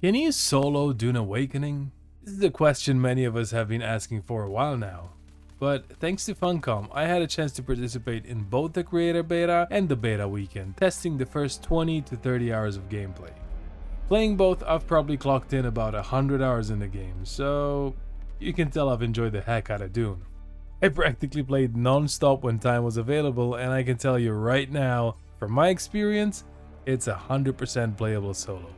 Can you solo Dune Awakening? This is a question many of us have been asking for a while now. But thanks to Funcom, I had a chance to participate in both the creator beta and the beta weekend, testing the first 20 to 30 hours of gameplay. Playing both, I've probably clocked in about 100 hours in the game, so you can tell I've enjoyed the heck out of Dune. I practically played non-stop when time was available, and I can tell you right now, from my experience, it's 100% playable solo.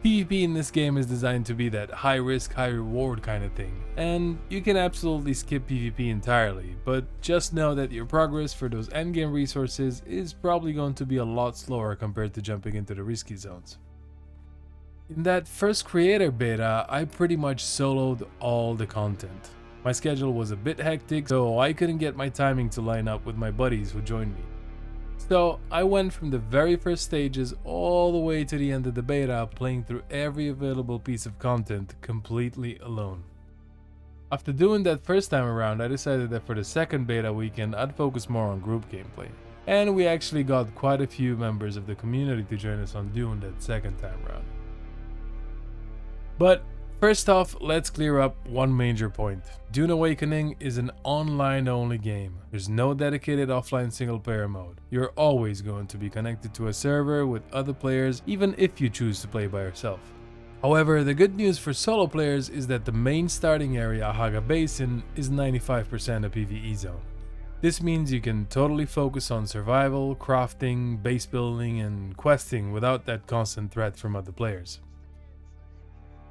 PvP in this game is designed to be that high risk, high reward kind of thing, and you can absolutely skip PvP entirely, but just know that your progress for those endgame resources is probably going to be a lot slower compared to jumping into the risky zones. In that first creator beta, I pretty much soloed all the content. My schedule was a bit hectic, so I couldn't get my timing to line up with my buddies who joined me. So I went from the very first stages all the way to the end of the beta, playing through every available piece of content completely alone. After doing that first time around, I decided that for the second beta weekend I'd focus more on group gameplay. And we actually got quite a few members of the community to join us on Dune that second time around. But first off, let's clear up one major point. Dune Awakening is an online-only game. There's no dedicated offline single-player mode. You're always going to be connected to a server with other players, even if you choose to play by yourself. However, the good news for solo players is that the main starting area, Haga Basin, is 95% a PvE zone. This means you can totally focus on survival, crafting, base building, and questing without that constant threat from other players.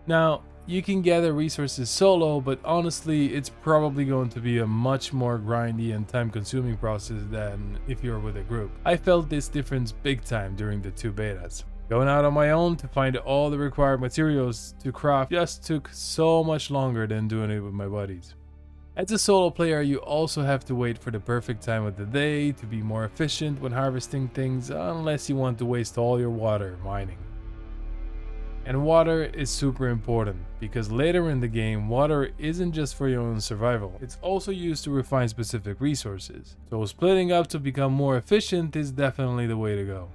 Now, you can gather resources solo, but honestly, it's probably going to be a much more grindy and time-consuming process than if you're with a group. I felt this difference big time during the two betas. Going out on my own to find all the required materials to craft just took so much longer than doing it with my buddies. As a solo player, you also have to wait for the perfect time of the day to be more efficient when harvesting things, unless you want to waste all your water mining. And water is super important, because later in the game, water isn't just for your own survival, it's also used to refine specific resources. So splitting up to become more efficient is definitely the way to go.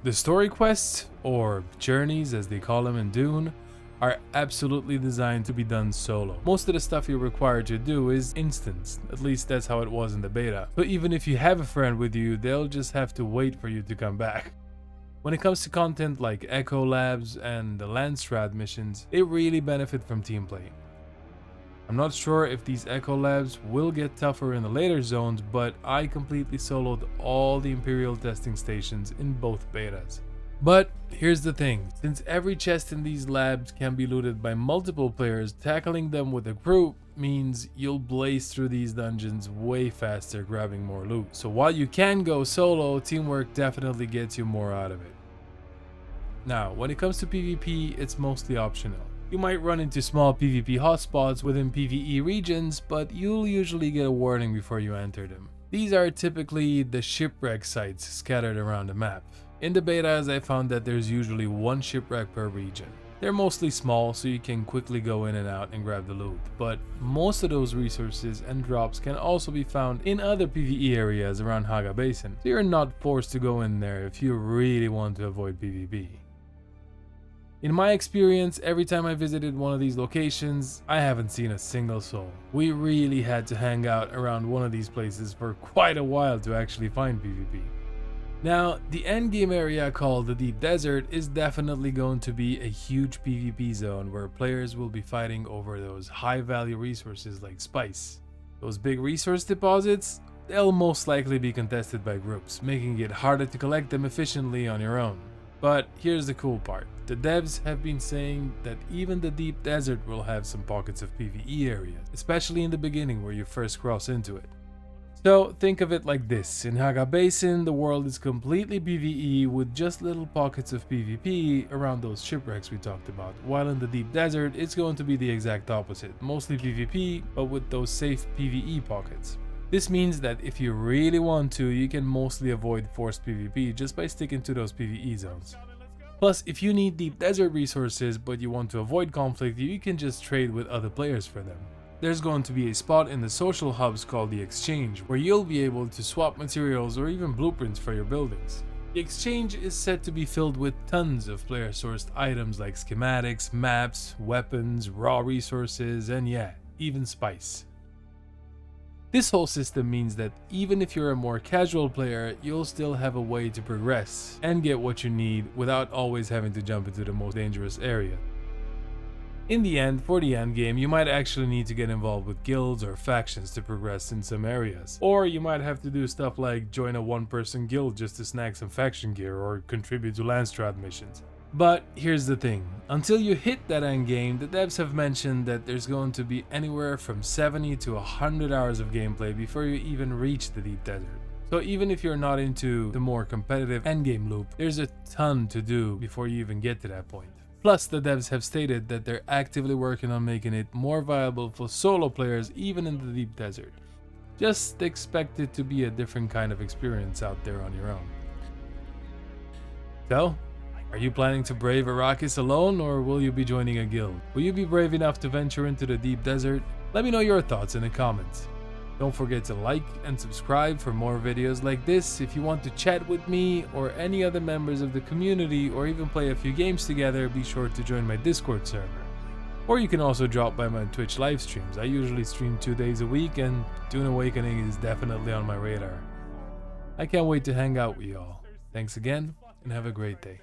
The story quests, or journeys as they call them in Dune, are absolutely designed to be done solo. Most of the stuff you're required to do is instanced, at least that's how it was in the beta. So even if you have a friend with you, they'll just have to wait for you to come back. When it comes to content like Echo Labs and the Landstrad missions, they really benefit from team play. I'm not sure if these Echo Labs will get tougher in the later zones, but I completely soloed all the Imperial testing stations in both betas. But here's the thing, since every chest in these labs can be looted by multiple players, tackling them with a group means you'll blaze through these dungeons way faster, grabbing more loot. So while you can go solo, teamwork definitely gets you more out of it. Now, when it comes to PvP, it's mostly optional. You might run into small PvP hotspots within PvE regions, but you'll usually get a warning before you enter them. These are typically the shipwreck sites scattered around the map. In the betas, I found that there's usually one shipwreck per region. They're mostly small, so you can quickly go in and out and grab the loot, but most of those resources and drops can also be found in other PvE areas around Haga Basin, so you're not forced to go in there if you really want to avoid PvP. In my experience, every time I visited one of these locations, I haven't seen a single soul. We really had to hang out around one of these places for quite a while to actually find PvP. Now, the endgame area called the Deep Desert is definitely going to be a huge PvP zone where players will be fighting over those high value resources like spice. Those big resource deposits, they'll most likely be contested by groups, making it harder to collect them efficiently on your own. But here's the cool part. The devs have been saying that even the Deep Desert will have some pockets of PvE areas, especially in the beginning where you first cross into it. So think of it like this, in Haga Basin the world is completely PvE with just little pockets of PvP around those shipwrecks we talked about, while in the Deep Desert it's going to be the exact opposite, mostly PvP but with those safe PvE pockets. This means that if you really want to, you can mostly avoid forced PvP just by sticking to those PvE zones. Plus, if you need Deep Desert resources but you want to avoid conflict, you can just trade with other players for them. There's going to be a spot in the social hubs called the Exchange, where you'll be able to swap materials or even blueprints for your buildings. The exchange is said to be filled with tons of player-sourced items like schematics, maps, weapons, raw resources, and yeah, even spice. This whole system means that even if you're a more casual player, you'll still have a way to progress and get what you need without always having to jump into the most dangerous area. In the end, for the endgame, you might actually need to get involved with guilds or factions to progress in some areas. Or you might have to do stuff like join a one-person guild just to snag some faction gear or contribute to Landstrat missions. But here's the thing, until you hit that endgame, the devs have mentioned that there's going to be anywhere from 70 to 100 hours of gameplay before you even reach the deep desert. So even if you're not into the more competitive endgame loop, there's a ton to do before you even get to that point. Plus, the devs have stated that they're actively working on making it more viable for solo players even in the deep desert. Just expect it to be a different kind of experience out there on your own. So, are you planning to brave Arrakis alone, or will you be joining a guild? Will you be brave enough to venture into the deep desert? Let me know your thoughts in the comments. Don't forget to like and subscribe for more videos like this. If you want to chat with me or any other members of the community, or even play a few games together, be sure to join my Discord server. Or you can also drop by my Twitch live streams. I usually stream 2 days a week, and Dune Awakening is definitely on my radar. I can't wait to hang out with y'all. Thanks again, and have a great day.